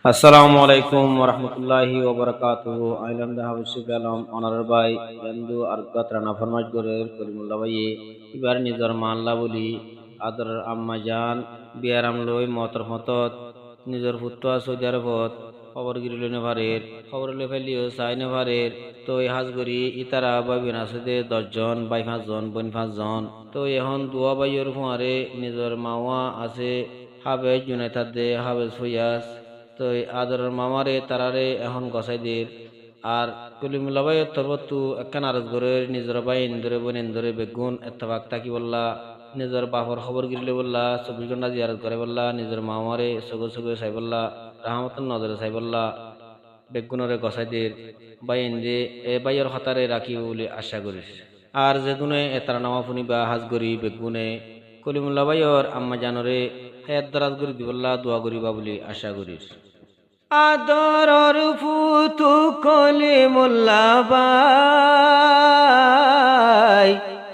Assalamu alaikum warahmatullahi wabarakatuh. Ailam da habshi galam onar bai yandu argat rana farmaj gore kalimullah bai ibar nizar malla boli adar amma jan biaram loy motor hotot nizar futwa Saudi Arabot খবর গিরিলে নেভারের খবর লে ফেলিও সাই নেভারের তো এই হাজগরি ইতারা by বিনাসদে 10 John by 5 জন বন 5 জন তো এখন দুয়া বাইয়ের ফুয়ারে নিজের মাওয়া আছে হাবে জুনাইতাদে হাবে ফুয়াস তো আদরের মামারে তারারে এখন গসাই দের আর কলিমুল্লা ভাই তরবতু একখান আরজ করে নিজের ভাই ইন্দরে বোন ইন্দরে বেগুন এতবাক তাকি বললা নিজের বাপর খবর গিরলে বললা 24 ঘন্টা জিয়ারত করে বললা নিজের মামারে সগো সগো চাই বললা রাহমতুন নজরে চাই বললা বেগুনরে গসাই দের ভাই ইন্দে এ ভাইয়ের হতারে রাখি বলে আশা করিস আর যেদুনে এতারা নামা ফুনিবা হাজগরি বেগুনে কলিমুল্লা ভাইয়ের আম্মা জানরে হায়াত দারাজ করি দিবল্লা দোয়া করিবা বলে আশা করিস আদরর ফুতু কলিমুল্লাহ ভাই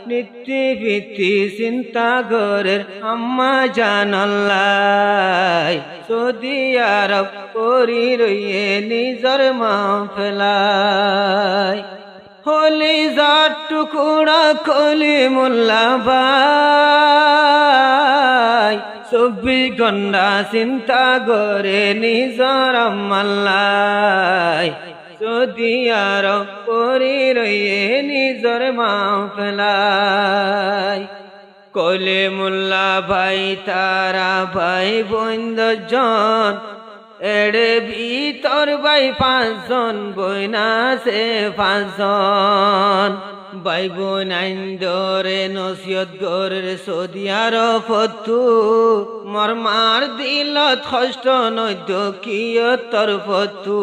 নিত্যি ভিত্তি চিন্তা গরের আম্মা জানাল্লাই সৌদি আরব করি রইয়ে নিজর মাফেলাই হলি যার টুকুরা কলিমুল্লাহ ভাই 24 ঘন্টা চিন্তা করে নিজর আম্মাল্লাই সৌদি আরব করি রইয়ে নিজর মাফেলাই কলিমুল্লাহ ভাই তারা ভাই বন্ধ জন এড়ে ভিতর ভাই 5 জন বইনা সে 5 জন ভাই বোন আইন্দরে নসিয়ত গরের সৌদি আরব ফতু মরমার দিলত কষ্ট নৈদ্য কিয়তর ফতু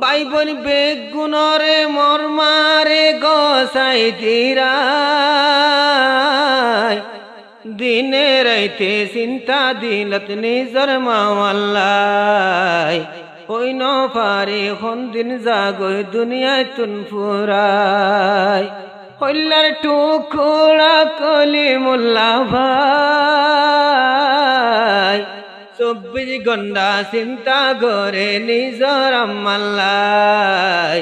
ভাই বোন বেগুনরে মরমারে গসাই দিরাই দিনে রাইতে চিন্তা দিলত নিজর মাওয়াল্লাই হইন পারে কোন দিন জাগই দুনিয়ায় তুন ফুরাই হইলার টুকুরা কলিমুল্লাহ ভাই 24 ঘন্টা চিন্তা করে নিজর আম্মাল্লাই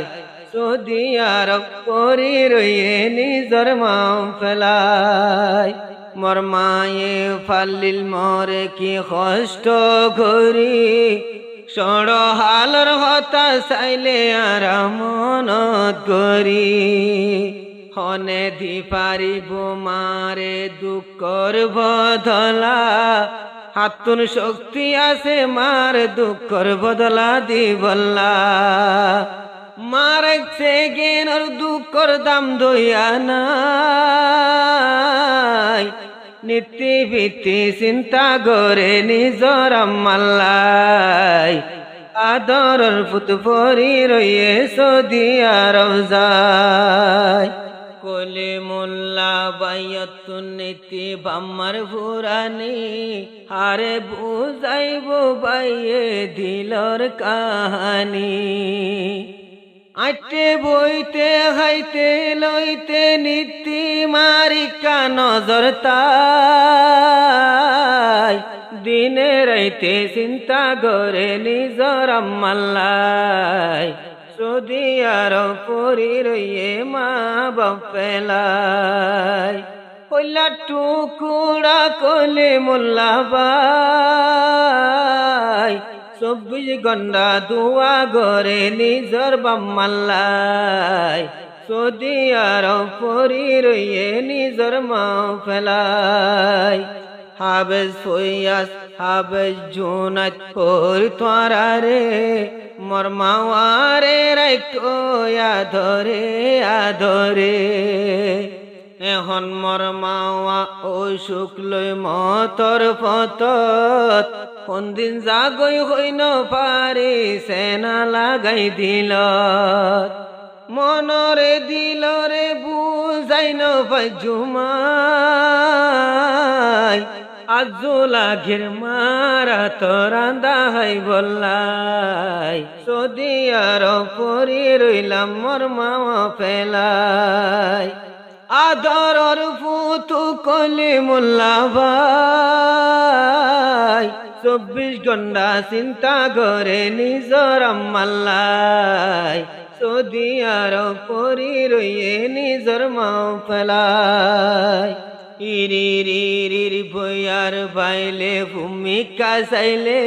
সৌদি আরব করি রইয়ে নিজর মাফেলাই মর মায়ে ফাল্লিল মরে কি কষ্ট করি সড় হালর হতা চাইলে আর মনত করি হনে দি পারিব মারে দুঃখর বদলা হাতুন শক্তি আছে মার দুঃখর বদলা দিবল্লা মারছে গেনর দুঃখর দাম দইয়া নাই নীতি ভিত্তি চিন্তা করে নিজর আম্মাল্লাই আদরর ফুত পরি রইয়ে সৌদি আরব যায় কলিমুল্লাহ বাইয়তুন নীতি বাম্মার ফুরানি আরে বুঝাইব বাইয়ে দিলর কাহানি আটে বইতে খাইতে লইতে নীতি মারিকা নজর তাই দিনে রাইতে চিন্তা করে নিজর আম্মাল্লাই সৌদি আরব পরি রইয়ে মা বাপেলাই হইলা টুকুরা কলিমুল্লাহ ভাই 24 ঘন্টা দোয়া করে নিজর বাম্মাল্লাই সৌদি আরব পরি রইয়ে নিজর মাফেলাই হাবেজ ফয়াস হাবেজ জুনাত পর তোরারে মর মাওয়ারে রাইতো আধরে আধরে এখন মর মাওয়া ও শুক্লই মতর ফতত কোন দিন জাগই হইন পারে সেনা লাগাই দিল মনরে দিলরে বুঝাইন জুমাই আজুলা ঘির মারা তোরান্দা হাই বললাই সৌদি আরব পরি রইলাম মর মাওয়া ফেলাই আদরর ফুতু কলিমুল্লাহ ভাই ঘন্টা চিন্তা করে নিজর আম্মাল্লাই সৌদি আরব পরি রইয়ে নিজর মাও ফেলাই ইরি রি রি রি বইয়ার বাইলে ভূমিকা চাইলে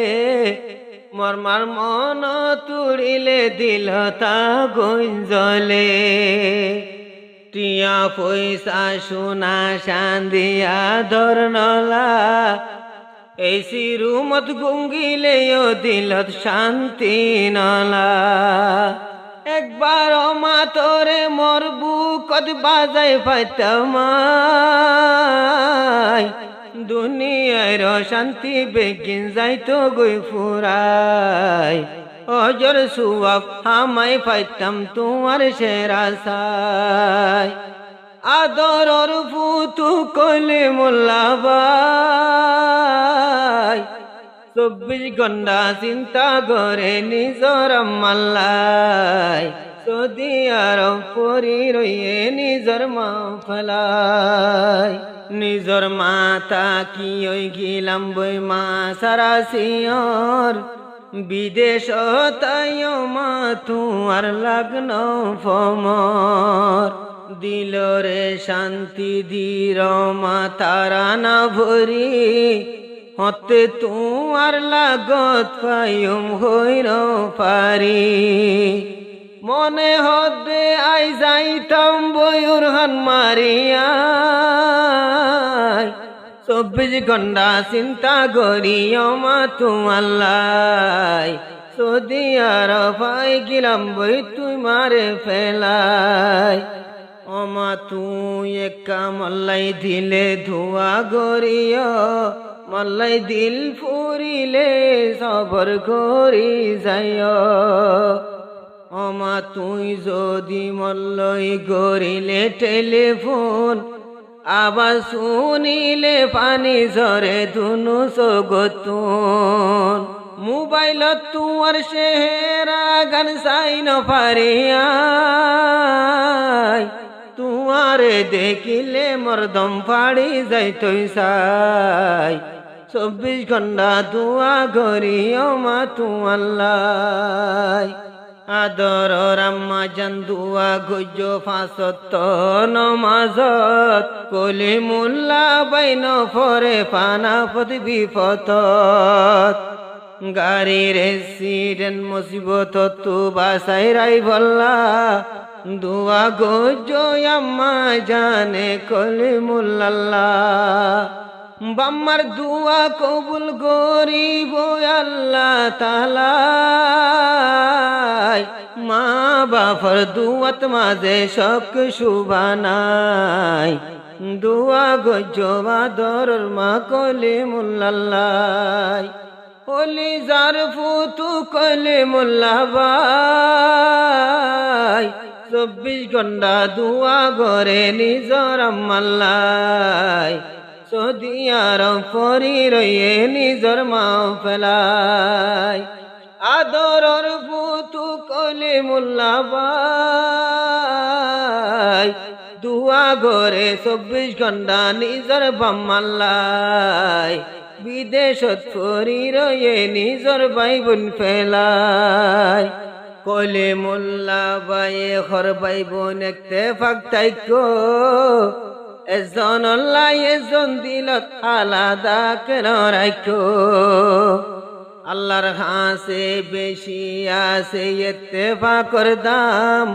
মরমার মন তুড়িলে দিল তা গুঞ্জলে টিয়া পয়সা সোনা চান্দিয়া ধরনলা এই সিরুমত গুঙ্গিলেও দিলত শান্তি নলা একবার মা তোরে মোর বুকত বাজাই পাইতামাই দুনিয়ার শান্তি বেগিন যাইতো গই ফুরাই অজর সুয়াব হামাই পাইতাম তোমার সেরা সাই আদরর ফুতু কইলে মোল্লাবাই 24 ঘন্টা চিন্তা করে নিজর আম্মাল্লাই সৌদি আরব পরি রইয়ে নিজর মা ফেলাই নিজর মাতা কি ওই গিলাম বই মা সারা সিয়র বিদেশ তাই মা তোমার লাগন ফমর দিল রে শান্তি ধীর মা তারা না ভরি হতে তোমার লাগত পাইম হইর পারি মনে হতে আই যাইতাম বয়ুর হান মারিয়া 24 ঘন্টা চিন্তা করি মা তোমাল্লাই সৌদি আরব আই গিলাম বই তুই মারে ফেলাই ওমা তুই একা মল্লাই দিলে ধোয়া গরিয় মল্লাই দিল ফুরিলে সবর করি যায় ওমা তুই যদি মল্লাই গরিলে টেলিফোন আবার শুনিলে পানি ঝরে ধুনু সগতুন মোবাইলত তোমার সেহেরা গান চাই ন পারিয়া তোমারে দেখিলে মরদম ফাড়ি যাই তুই সাই 24 ঘন্টা দুয়া করি মা তোমাল্লাই আদর রাম্মা জান দুয়া গজ ফাঁসত নমাজত কলি মুল্লা বাইন ফরে পানা পদ বিপত গাড়ির এক্সিডেন্ট মুসিবত তু বাসাই রাই বল্লা দুয়া গজ আম্মা জানে কলি মুল্লাল্লাহ বাম্মার দুয়া কবুল গরিব আল্লাহ তাআলা মা বাফর দুয়াত মাঝে শক শুভানাই দুয়া গজবা দরর মা কলি মুল্লাল্লাহ ওলি জারফু তু কলি মুল্লাবাই 24 ঘন্টা দুয়া করে নিজর আম্মাল্লাই সৌদি আরব পরি রইয়ে নিজর মা ফেলাই আদরর ফুতু কলি মুল্লাবাই দুয়া করে 24 ঘন্টা নিজর বাম্মাল্লাই বিদেশত পরি রইয়ে নিজর ভাই বোন ফেলাই কলি মুল্লাবাই খর ভাই বোন একতে ফাক তাইকো এজন আল্লাহ এজন দিলত আলাদা কেন রাখো আল্লাহর হাসে বেশি আছে ইত্তেফাকর দাম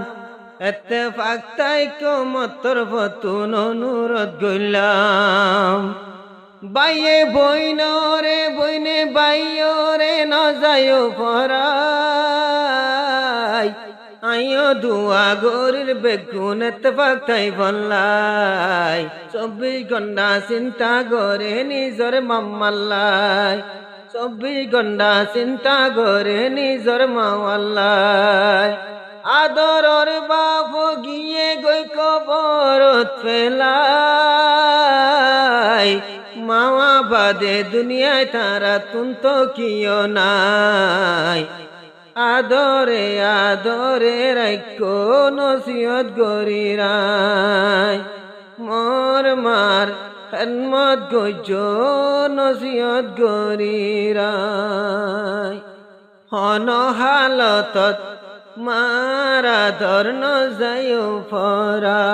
ইত্তেফাক তাইকো মতর ফতুন অনুরোধ গইলাম বাইয়ে বইনরে বইনে বাইয়রে ন যায়ও ফরাই আইও দুয়া গরির বেগুন ইত্তেফাক তাই বললাই 24 ঘন্টা চিন্তা করে নিজর মাম্মাল্লাই 24 ঘন্টা চিন্তা করে নিজর মাওয়াল্লাই আদরর বাপ গিয়ে গই কবরত ফেলাই মাওয়া বাদে দুনিয়ায় তারা তুন্ত কিও নাই আদরে আদরে রাখো নসিহত গরিরাই মোর মার খেদমত গজ্য নসিহত গরিরাই হন হালতত মারা ধর ন যায় ফরা